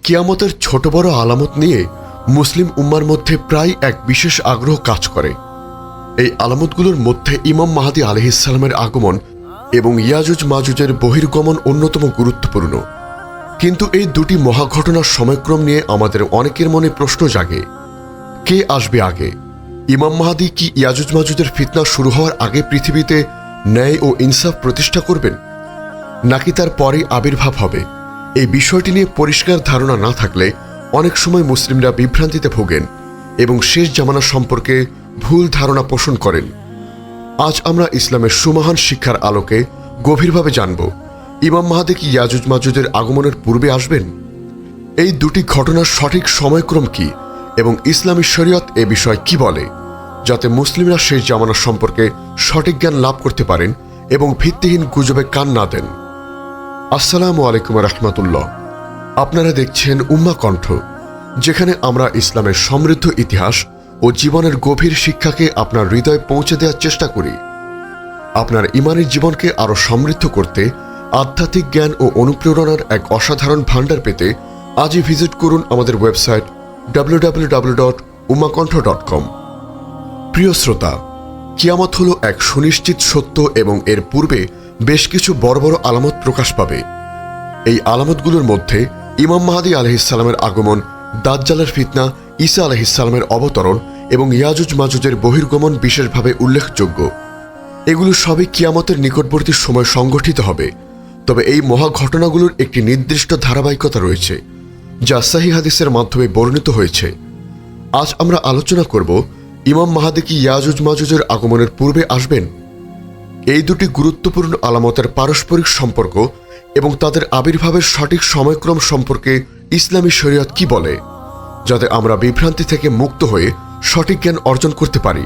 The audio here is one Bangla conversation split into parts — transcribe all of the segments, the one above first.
কিয়ামতের ছোট বড় আলামত নিয়ে মুসলিম উম্মার মধ্যে প্রায় এক বিশেষ আগ্রহ কাজ করে। এই আলামতগুলোর মধ্যে ইমাম মাহদী আলাইহিস সালামের আগমন এবং ইয়াজুজ মাজুজের বহির্গমন অন্যতম গুরুত্বপূর্ণ। কিন্তু এই দুটি মহাঘটনার সময়ক্রম নিয়ে আমাদের অনেকের মনে প্রশ্ন জাগে, কে আসবে আগে? ইমাম মাহদী কি ইয়াজুজ মাজুজের ফিতনা শুরু হওয়ার আগে পৃথিবীতে ন্যায় ও ইনসাফ প্রতিষ্ঠা করবেন, নাকি তার পরে আবির্ভাব হবে? এই বিষয়টি নিয়ে পরিষ্কার ধারণা না থাকলে অনেক সময় মুসলিমরা বিভ্রান্তিতে ভোগেন এবং শেষ জামানা সম্পর্কে ভুল ধারণা পোষণ করেন। আজ আমরা ইসলামের সুমহান শিক্ষার আলোকে গভীরভাবে জানব, ইমাম মাহদী কি ইয়াজুজ মাজুজের আগমনের পূর্বে আসবেন? এই দুটি ঘটনার সঠিক সময়ক্রম কি এবং ইসলামী শরীয়ত এ বিষয়ে কি বলে, যাতে মুসলিমরা শেষ জামানা সম্পর্কে সঠিক জ্ঞান লাভ করতে পারেন এবং ভিত্তিহীন গুজবে কান না দেন। আসসালামু আলাইকুম রহমতুল্লাহ। আপনারা দেখছেন উম্মা কণ্ঠ, যেখানে আমরা ইসলামের সমৃদ্ধ ইতিহাস ও জীবনের গভীর শিক্ষাকে আপনার হৃদয়ে পৌঁছে দেওয়ার চেষ্টা করি। আপনার ইমানি জীবনকে আরও সমৃদ্ধ করতে আধ্যাত্মিক জ্ঞান ও অনুপ্রেরণার এক অসাধারণ ভাণ্ডার পেতে আজই ভিজিট করুন আমাদের ওয়েবসাইট www.ummakantha.com। প্রিয় শ্রোতা, কিয়ামত হল এক সুনিশ্চিত সত্য এবং এর পূর্বে বেশ কিছু বড় বড় আলামত প্রকাশ পাবে। এই আলামতগুলোর মধ্যে ইমাম মাহদী আলাইহিস সালামের আগমন, দাজ্জালের ফিতনা, ঈসা আলাইহিস সালামের অবতরণ এবং ইয়াজুজ মাজুজের বহির্গমন বিশেষভাবে উল্লেখযোগ্য। এগুলো সবই কিয়ামতের নিকটবর্তী সময় সংঘটিত হবে। তবে এই মহা ঘটনাগুলোর একটি নির্দিষ্ট ধারাবাহিকতা রয়েছে, যা সহিহ হাদিসের মাধ্যমে বর্ণিত হয়েছে। আজ আমরা আলোচনা করব, ইমাম মাহদী কি ইয়াজুজ মাজুজের আগমনের পূর্বে আসবেন? এই দুটি গুরুত্বপূর্ণ আলামতের পারস্পরিক সম্পর্ক এবং তাদের আবির্ভাবের সঠিক সময়ক্রম সম্পর্কে ইসলামী শরীয়ত কি বলে, যাতে আমরা বিভ্রান্তি থেকে মুক্ত হয়ে সঠিক জ্ঞান অর্জন করতে পারি।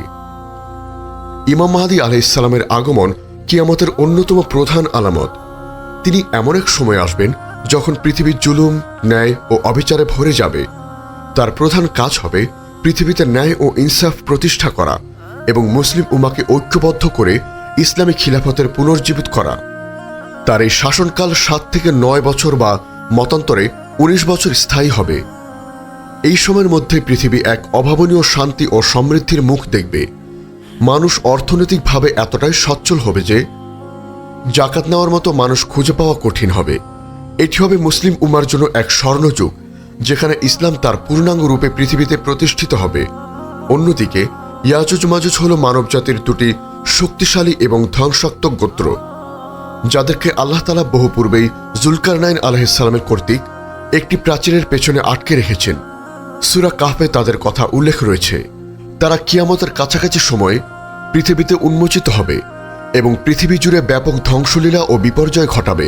ইমাম মাহদী আলাইহিস সালামের আগমন কিয়ামতের অন্যতম প্রধান আলামত। তিনি এমন এক সময় আসবেন যখন পৃথিবীর জুলুম, ন্যায় ও অবিচারে ভরে যাবে। তার প্রধান কাজ হবে পৃথিবীতে ন্যায় ও ইনসাফ প্রতিষ্ঠা করা এবং মুসলিম উম্মাকে ঐক্যবদ্ধ করে ইসলামী খিলাফতের পুনর্জীবিত করা। তার এই শাসনকাল 7 থেকে 9 বছর বা মতান্তরে 19 বছর স্থায়ী হবে। এই সময়ের মধ্যে পৃথিবী এক অভাবনীয় শান্তি ও সমৃদ্ধির মুখ দেখবে। মানুষ অর্থনৈতিকভাবে এতটাই সচ্ছল হবে যে জাকাত নেওয়ার মতো মানুষ খুঁজে পাওয়া কঠিন হবে। এটি হবে মুসলিম উম্মার জন্য এক স্বর্ণযুগ, যেখানে ইসলাম তার পূর্ণাঙ্গ রূপে পৃথিবীতে প্রতিষ্ঠিত হবে। অন্যদিকে ইয়াজুজ মাজুজ হল মানবজাতির দুটি শক্তিশালী এবং ধ্বংসাত্মক গোত্র, যাদেরকে আল্লাহ তাআলা বহু পূর্বেই জুলকারনাইন আলাইহিস সালামের কর্তৃক একটি প্রাচীরের পেছনে আটকে রেখেছেন। সূরা কাহফে তাদের কথা উল্লেখ রয়েছে। তারা কিয়ামতের কাছাকাছি সময়ে পৃথিবীতে উন্মোচিত হবে এবং পৃথিবী জুড়ে ব্যাপক ধ্বংসলীলা ও বিপর্যয় ঘটাবে।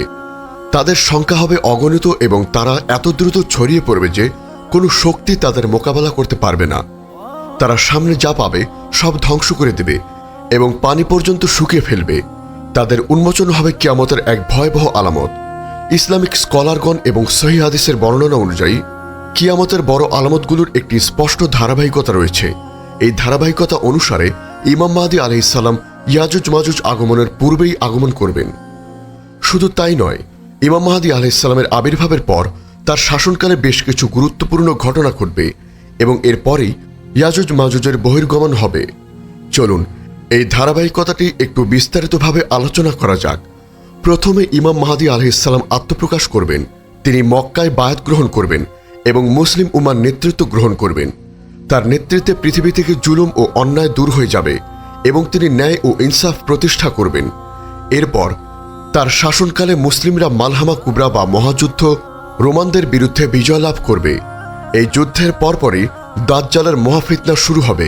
তাদের সংখ্যা হবে অগণিত এবং তারা এত দ্রুত ছড়িয়ে পড়বে যে কোনো শক্তি তাদের মোকাবেলা করতে পারবে না। তারা সামনে যা পাবে সব ধ্বংস করে দেবে এবং পানি পর্যন্ত শুকিয়ে ফেলবে। তাদের উন্মোচন হবে কিয়ামতের এক ভয়াবহ আলামত। ইসলামিক স্কলারগণ এবং সহিহ হাদিসের বর্ণনা অনুযায়ী কিয়ামতের বড় আলামতগুলোর একটি স্পষ্ট ধারাবাহিকতা রয়েছে। এই ধারাবাহিকতা অনুসারে ইমাম মাহদী আলাইহিস সালাম ইয়াজুজ মাজুজ আগমনের পূর্বেই আগমন করবেন। শুধু তাই নয়, ইমাম মাহদী আলাইহিস সালামের আবির্ভাবের পর তার শাসনকালে বেশ কিছু গুরুত্বপূর্ণ ঘটনা ঘটবে এবং এরপরেই ইয়াজুজ মাজুজের বহির্গমন হবে। চলুন এই ধারাবাহিকতাটি একটু বিস্তারিতভাবে আলোচনা করা যাক। প্রথমে ইমাম মাহদী আলাইহিস সালাম আত্মপ্রকাশ করবেন। তিনি মক্কায় বায়াত গ্রহণ করবেন এবং মুসলিম উম্মার নেতৃত্ব গ্রহণ করবেন। তার নেতৃত্বে পৃথিবী থেকে জুলুম ও অন্যায় দূর হয়ে যাবে এবং তিনি ন্যায় ও ইনসাফ প্রতিষ্ঠা করবেন। এরপর তার শাসনকালে মুসলিমরা মালহামা কুবরা বা মহাযুদ্ধ রোমানদের বিরুদ্ধে বিজয় লাভ করবে। এই যুদ্ধের পরপরই দাজ্জালের মহাফিতনা শুরু হবে।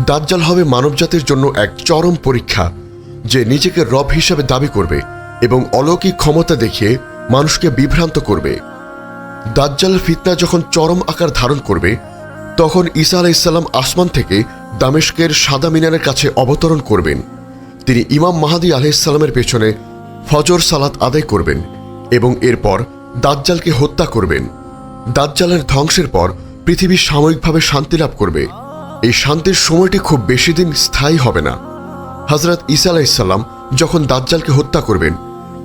দাজ্জাল হবে মানবজাতির জন্য এক চরম পরীক্ষা, যে নিজেকে রব হিসেবে দাবি করবে এবং অলৌকিক ক্ষমতা দেখিয়ে মানুষকে বিভ্রান্ত করবে। দাজ্জালের ফিতনা যখন চরম আকার ধারণ করবে, তখন ঈসা আলাইহিস সালাম আসমান থেকে দামেস্কের সাদা মিনারের কাছে অবতরণ করবেন। তিনি ইমাম মাহদী আলাইহিস সালামের পেছনে ফজর সালাত আদায় করবেন এবং এরপর দাজ্জালকে হত্যা করবেন। দাজ্জালের ধ্বংসের পর পৃথিবী সাময়িকভাবে শান্তি লাভ করবে। এই শান্তির সময়টি খুব বেশি দিন স্থায়ী হবে না। হযরত ঈসা আলাইহিস সালাম যখন দাজ্জালকে হত্যা করবেন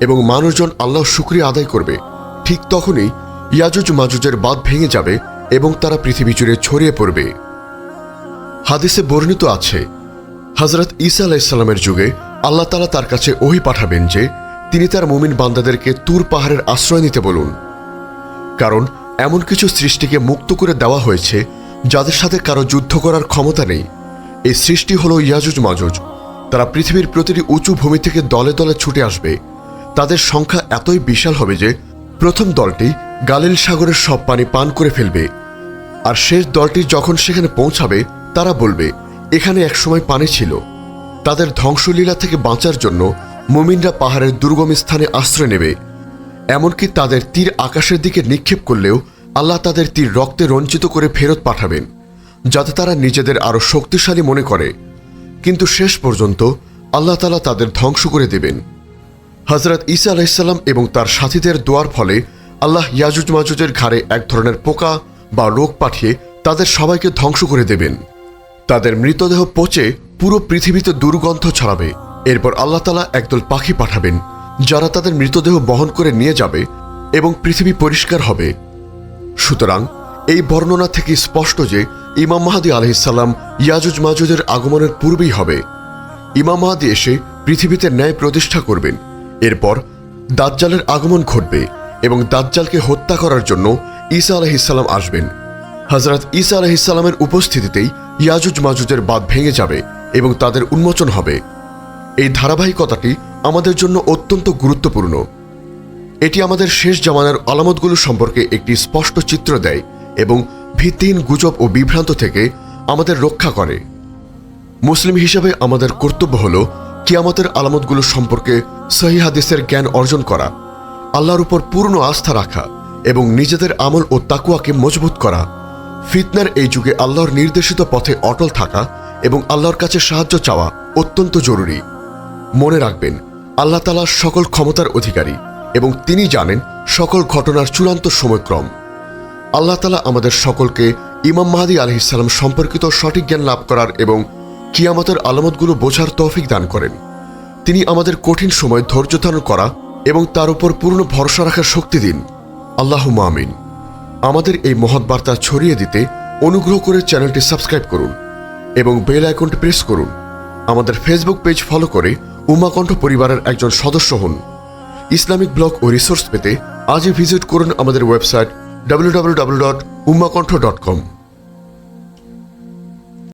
এবং মানুষজন আল্লাহর শুকরিয়া আদায় করবে, ঠিক তখনই ইয়াজুজ মাজুজের বাঁধ ভেঙে যাবে এবং তারা পৃথিবী জুড়ে ছড়িয়ে পড়বে। হাদিসে বর্ণিত আছে, হযরত ঈসা আলাইহিসসালামের যুগে আল্লাহ তাআলা তার কাছে ওহী পাঠাবেন যে তিনি তার মুমিন বান্দাদেরকে তুর পাহাড়ের আশ্রয় নিতে বলুন, কারণ এমন কিছু সৃষ্টিকে মুক্ত করে দেওয়া হয়েছে যাদের সাথে কারো যুদ্ধ করার ক্ষমতা নেই। এই সৃষ্টি হলো ইয়াজুজ মাজুজ। তারা পৃথিবীর প্রতিটি উঁচু ভূমি থেকে দলে দলে ছুটে আসবে। তাদের সংখ্যা এতই বিশাল হবে যে প্রথম দলটি গালিল সাগরের সব পানি পান করে ফেলবে, আর শেষ দলটি যখন সেখানে পৌঁছাবে তারা বলবে, এখানে একসময় পানি ছিল। তাদের ধ্বংসলীলা থেকে বাঁচার জন্য মুমিনরা পাহাড়ের দুর্গম স্থানে আশ্রয় নেবে। এমনকি তাদের তীর আকাশের দিকে নিক্ষেপ করলেও আল্লাহ তাদের তীর রক্তে রঞ্জিত করে ফেরত পাঠাবেন, যাতে তারা নিজেদের আরো শক্তিশালী মনে করে। কিন্তু শেষ পর্যন্ত আল্লাহ তাআলা তাদের ধ্বংস করে দেবেন। হযরত ঈসা আলাইহিসসালাম এবং তার সাথীদের দোয়ার ফলে আল্লাহ ইয়াজুজ মাজুজের ঘাড়ে এক ধরনের পোকা বা রোগ পাঠিয়ে তাদের সবাইকে ধ্বংস করে দেবেন। তাদের মৃতদেহ পচে পুরো পৃথিবীতে দুর্গন্ধ ছড়াবে। এরপর আল্লাহ তাআলা একদল পাখি পাঠাবেন যারা তাদের মৃতদেহ বহন করে নিয়ে যাবে এবং পৃথিবী পরিষ্কার হবে। সুতরাং এই বর্ণনা থেকে স্পষ্ট যে ইমাম মাহদী আলাইহিসসালাম ইয়াজুজ মাজুজের আগমনের পূর্বেই হবে। ইমাম মাহদী এসে পৃথিবীতে ন্যায় প্রতিষ্ঠা করবেন। এরপর দাজ্জালের আগমন ঘটবে এবং দাজ্জালকে হত্যা করার জন্য ঈসা আলাইহিসসালাম আসবেন। হযরত ঈসা আলাইহিসসালামের উপস্থিতিতেই ইয়াজুজ মাজুজের বাঁধ ভেঙে যাবে এবং তাদের উন্মোচন হবে। এই ধারাবাহিকতাটি আমাদের জন্য অত্যন্ত গুরুত্বপূর্ণ। এটি আমাদের শেষ জামানার আলামতগুলো সম্পর্কে একটি স্পষ্ট চিত্র দেয় এবং ভিত্তিহীন গুজব ও বিভ্রান্ত থেকে আমাদের রক্ষা করে। মুসলিম হিসাবে আমাদের কর্তব্য হল কিয়ামতের আলামতগুলো সম্পর্কে সহিহ হাদিসের জ্ঞান অর্জন করা, আল্লাহর উপর পূর্ণ আস্থা রাখা এবং নিজেদের আমল ও তাকওয়াকে মজবুত করা। ফিতনার এই যুগে আল্লাহর নির্দেশিত পথে অটল থাকা এবং আল্লাহর কাছে সাহায্য চাওয়া অত্যন্ত জরুরি। মনে রাখবেন, আল্লাহ তাআলা সকল ক্ষমতার অধিকারী এবং তিনি জানেন সকল ঘটনার চূড়ান্ত সময়ক্রম। আল্লাহ তাআলা আমাদের সকলকে ইমাম মাহদী আলাইহিসসালাম সম্পর্কিত সঠিক জ্ঞান লাভ করার এবং কিয়ামতের আলামতগুলো বোঝার তৌফিক দান করেন। তিনি আমাদের কঠিন সময় ধৈর্য ধারণ করা এবং তার উপর পূর্ণ ভরসা রাখার শক্তি দিন। আল্লাহুম্মা আমিন। আমাদের এই মহৎ বার্তা ছড়িয়ে দিতে অনুগ্রহ করে চ্যানেলটি সাবস্ক্রাইব করুন এবং বেল আইকনটি প্রেস করুন। আমাদের ফেসবুক পেজ ফলো করে উম্মাকণ্ঠ পরিবারের একজন সদস্য হন। ইসলামিক ব্লগ ও রিসোর্স পেতে আজই ভিজিট করুন আমাদের ওয়েবসাইট www.ummakontho.com।